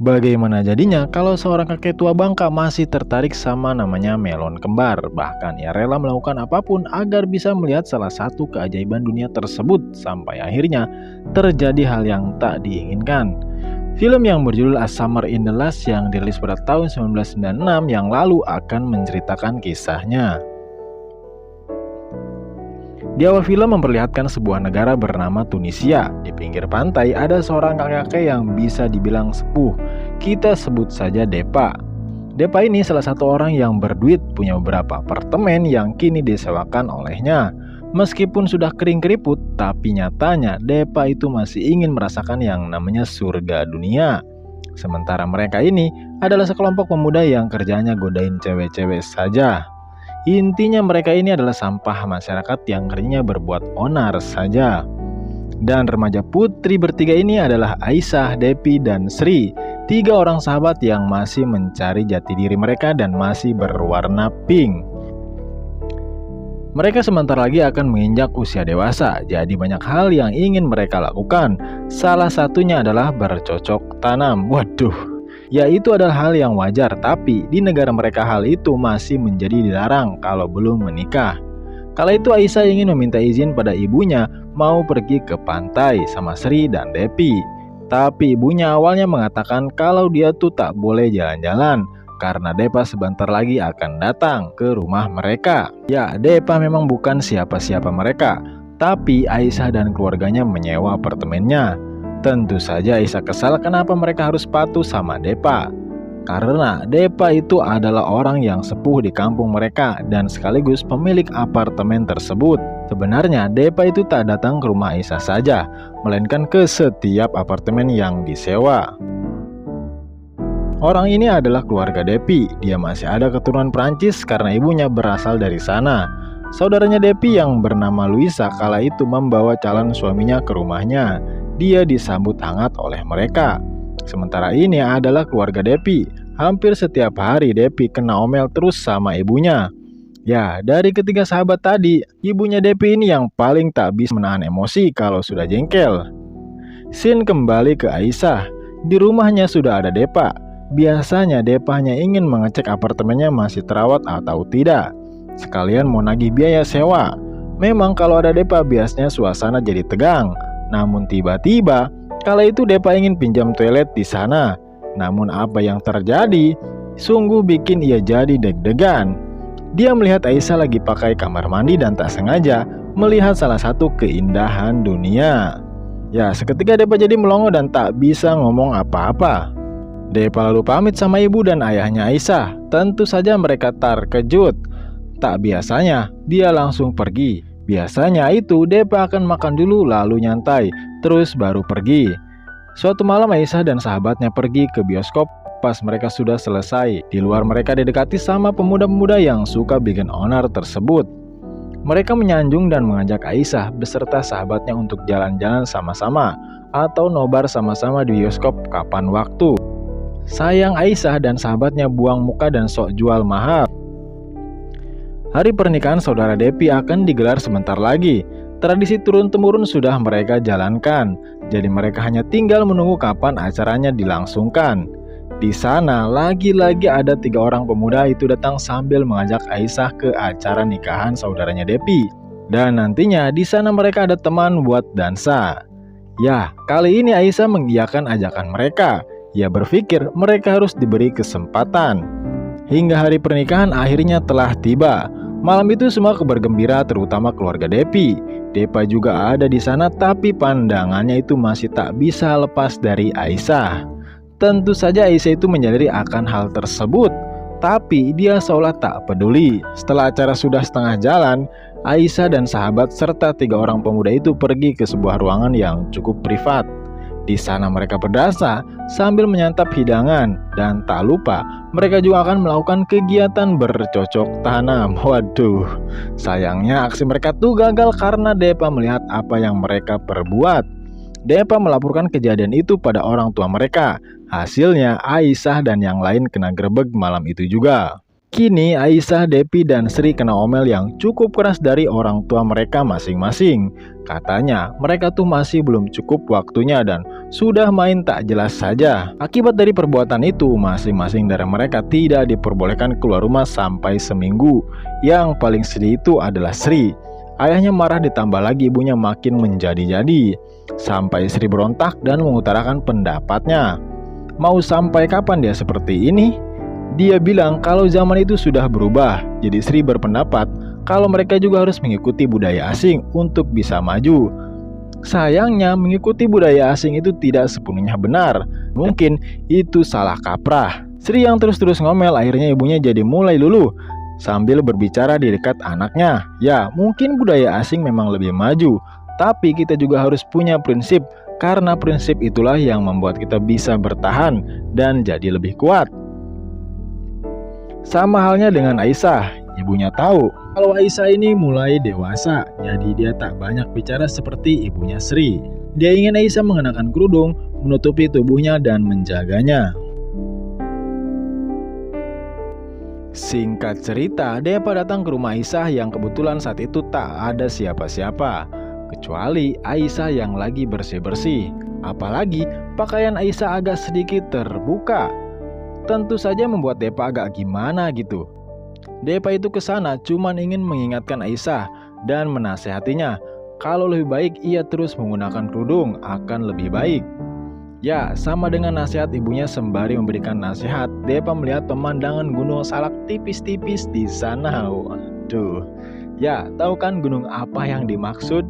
Bagaimana jadinya kalau seorang kakek tua bangka masih tertarik sama namanya melon kembar? Bahkan ia rela melakukan apapun agar bisa melihat salah satu keajaiban dunia tersebut sampai akhirnya terjadi hal yang tak diinginkan. Film yang berjudul A Summer in the Last yang dirilis pada tahun 1996 yang lalu akan menceritakan kisahnya. Di awal film memperlihatkan sebuah negara bernama Tunisia. Di pinggir pantai ada seorang kakek yang bisa dibilang sepuh. Kita sebut saja Depa. Depa ini salah satu orang yang berduit, punya beberapa apartemen yang kini disewakan olehnya. Meskipun sudah kering keriput, tapi nyatanya Depa itu masih ingin merasakan yang namanya surga dunia. Sementara mereka ini adalah sekelompok pemuda yang kerjanya godain cewek-cewek saja. Intinya mereka ini adalah sampah masyarakat yang kerjanya berbuat onar saja. Dan remaja putri bertiga ini adalah Aisyah, Depi, dan Sri. 3 orang sahabat yang masih mencari jati diri mereka dan masih berwarna pink. Mereka sebentar lagi akan menginjak usia dewasa, jadi banyak hal yang ingin mereka lakukan. Salah satunya adalah bercocok tanam. Waduh, ya itu adalah hal yang wajar, tapi di negara mereka hal itu masih menjadi dilarang kalau belum menikah. Kala itu Aisyah ingin meminta izin pada ibunya mau pergi ke pantai sama Sri dan Depi. Tapi ibunya awalnya mengatakan kalau dia tuh tak boleh jalan-jalan karena Depa sebentar lagi akan datang ke rumah mereka. Ya, Depa memang bukan siapa-siapa mereka, tapi Aisyah dan keluarganya menyewa apartemennya. Tentu saja Aisyah kesal kenapa mereka harus patuh sama Depa. Karena Depa itu adalah orang yang sepuh di kampung mereka dan sekaligus pemilik apartemen tersebut. Sebenarnya Depa itu tak datang ke rumah Aisyah saja, melainkan ke setiap apartemen yang disewa. Orang ini adalah keluarga Depi. Dia masih ada keturunan Prancis karena ibunya berasal dari sana. Saudaranya Depi yang bernama Luisa kala itu membawa calon suaminya ke rumahnya. Dia disambut hangat oleh mereka. Sementara ini adalah keluarga Depi. Hampir setiap hari Depi kena omel terus sama ibunya. Ya, dari ketiga sahabat tadi, ibunya Depi ini yang paling tak bisa menahan emosi kalau sudah jengkel. Scene kembali ke Aisyah. Di rumahnya sudah ada Depa. Biasanya Depa hanya ingin mengecek apartemennya masih terawat atau tidak. Sekalian mau nagih biaya sewa. Memang kalau ada Depa biasanya suasana jadi tegang. Namun tiba-tiba kala itu Depa ingin pinjam toilet di sana. Namun apa yang terjadi sungguh bikin ia jadi deg-degan. Dia melihat Aisyah lagi pakai kamar mandi dan tak sengaja melihat salah satu keindahan dunia. Ya, seketika Depa jadi melongo dan tak bisa ngomong apa-apa. Depa lalu pamit sama ibu dan ayahnya Aisyah. Tentu saja mereka terkejut. Tak biasanya dia langsung pergi. Biasanya itu Depa akan makan dulu lalu nyantai, terus baru pergi. Suatu malam Aisyah dan sahabatnya pergi ke bioskop. Pas mereka sudah selesai, di luar mereka didekati sama pemuda-pemuda yang suka bikin onar tersebut. Mereka menyanjung dan mengajak Aisyah beserta sahabatnya untuk jalan-jalan sama-sama atau nobar sama-sama di bioskop kapan waktu. Sayang Aisyah dan sahabatnya buang muka dan sok jual mahal. Hari pernikahan saudara Depi akan digelar sebentar lagi. Tradisi turun-temurun sudah mereka jalankan, jadi mereka hanya tinggal menunggu kapan acaranya dilangsungkan. Di sana lagi-lagi ada 3 orang pemuda itu datang sambil mengajak Aisyah ke acara nikahan saudaranya Depi. Dan nantinya di sana mereka ada teman buat dansa. Ya, kali ini Aisyah mengiyakan ajakan mereka. Ia berpikir mereka harus diberi kesempatan. Hingga hari pernikahan akhirnya telah tiba. Malam itu semua bergembira terutama keluarga Depi. Depa juga ada di sana tapi pandangannya itu masih tak bisa lepas dari Aisyah. Tentu saja Aisyah itu menyadari akan hal tersebut, tapi dia seolah tak peduli. Setelah acara sudah setengah jalan, Aisyah dan sahabat serta 3 orang pemuda itu pergi ke sebuah ruangan yang cukup privat. Di sana mereka berdansa sambil menyantap hidangan dan tak lupa mereka juga akan melakukan kegiatan bercocok tanam. Waduh, sayangnya aksi mereka tuh gagal karena Depa melihat apa yang mereka perbuat. Depa melaporkan kejadian itu pada orang tua mereka. Hasilnya Aisyah dan yang lain kena grebeg malam itu juga. Kini Aisyah, Depi, dan Sri kena omel yang cukup keras dari orang tua mereka masing-masing. Katanya mereka tuh masih belum cukup waktunya dan sudah main tak jelas saja. Akibat dari perbuatan itu, masing-masing dari mereka tidak diperbolehkan keluar rumah sampai seminggu. Yang paling sedih itu adalah Sri. Ayahnya marah, ditambah lagi ibunya makin menjadi-jadi. Sampai Sri berontak dan mengutarakan pendapatnya. Mau sampai kapan dia seperti ini? Dia bilang kalau zaman itu sudah berubah. Jadi Sri berpendapat kalau mereka juga harus mengikuti budaya asing untuk bisa maju. Sayangnya mengikuti budaya asing itu tidak sepenuhnya benar. Mungkin itu salah kaprah. Sri yang terus-terus ngomel, akhirnya ibunya jadi mulai luluh sambil berbicara di dekat anaknya. Ya, mungkin budaya asing memang lebih maju, tapi kita juga harus punya prinsip, karena prinsip itulah yang membuat kita bisa bertahan dan jadi lebih kuat. Sama halnya dengan Aisyah, ibunya tahu kalau Aisyah ini mulai dewasa, jadi dia tak banyak bicara seperti ibunya Sri. Dia ingin Aisyah mengenakan kerudung, menutupi tubuhnya dan menjaganya. Singkat cerita, Depa datang ke rumah Aisyah yang kebetulan saat itu tak ada siapa-siapa, kecuali Aisyah yang lagi bersih-bersih. Apalagi pakaian Aisyah agak sedikit terbuka. Tentu saja membuat Depa agak gimana gitu. Depa itu kesana cuman ingin mengingatkan Aisyah dan menasehatinya kalau lebih baik ia terus menggunakan kerudung akan lebih baik. Ya, sama dengan nasihat ibunya sembari memberikan nasihat, Depa melihat pemandangan Gunung Salak tipis-tipis di sana. Waduh. Ya, tahu kan gunung apa yang dimaksud?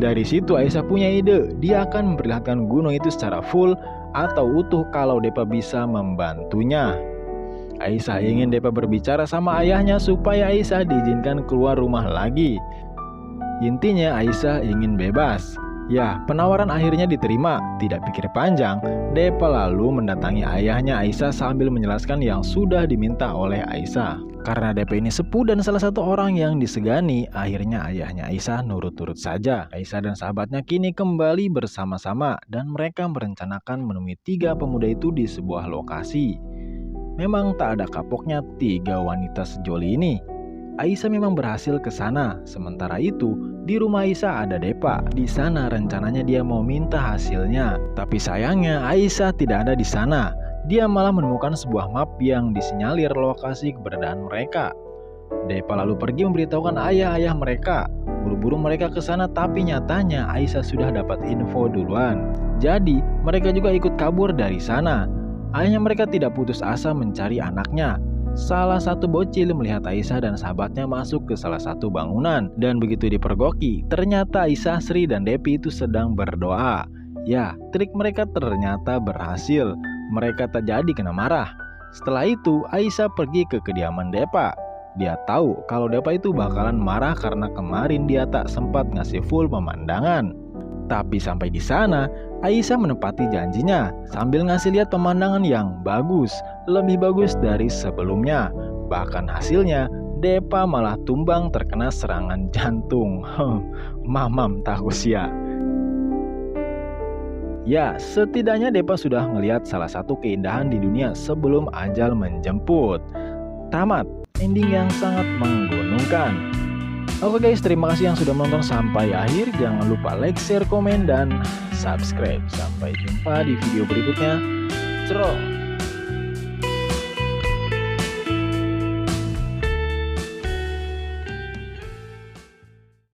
Dari situ Aisyah punya ide, dia akan memperlihatkan gunung itu secara full atau utuh kalau Depa bisa membantunya. Aisyah ingin Depa berbicara sama ayahnya supaya Aisyah diizinkan keluar rumah lagi. Intinya Aisyah ingin bebas. Ya, penawaran akhirnya diterima. Tidak pikir panjang, Depa lalu mendatangi ayahnya Aisyah sambil menjelaskan yang sudah diminta oleh Aisyah. Karena Depa ini sepuh dan salah satu orang yang disegani, akhirnya ayahnya Aisyah nurut-nurut saja. Aisyah dan sahabatnya kini kembali bersama-sama dan mereka merencanakan menemui 3 pemuda itu di sebuah lokasi. Memang tak ada kapoknya 3 wanita sejoli ini. Aisyah memang berhasil ke sana. Sementara itu, di rumah Aisyah ada Depa. Di sana rencananya dia mau minta hasilnya. Tapi sayangnya Aisyah tidak ada di sana. Dia malah menemukan sebuah map yang disinyalir lokasi keberadaan mereka. Depa lalu pergi memberitahukan ayah-ayah mereka. Buru-buru mereka ke sana, tapi nyatanya Aisyah sudah dapat info duluan. Jadi mereka juga ikut kabur dari sana. Ayahnya mereka tidak putus asa mencari anaknya. Salah satu bocil melihat Aisyah dan sahabatnya masuk ke salah satu bangunan. Dan begitu dipergoki, ternyata Aisyah, Sri, dan Depi itu sedang berdoa. Ya, trik mereka ternyata berhasil. Mereka tak jadi kena marah. Setelah itu, Aisyah pergi ke kediaman Depa. Dia tahu kalau Depa itu bakalan marah karena kemarin dia tak sempat ngasih full pemandangan. Tapi sampai di sana, Aisyah menepati janjinya sambil ngasih lihat pemandangan yang bagus, lebih bagus dari sebelumnya. Bahkan hasilnya, Depa malah tumbang terkena serangan jantung. Mamam tak usia. Ya, setidaknya Depa sudah ngelihat salah satu keindahan di dunia sebelum ajal menjemput. Tamat, ending yang sangat menggunungkan. Oke guys, terima kasih yang sudah menonton sampai akhir. Jangan lupa like, share, komen, dan subscribe. Sampai jumpa di video berikutnya. Cerot.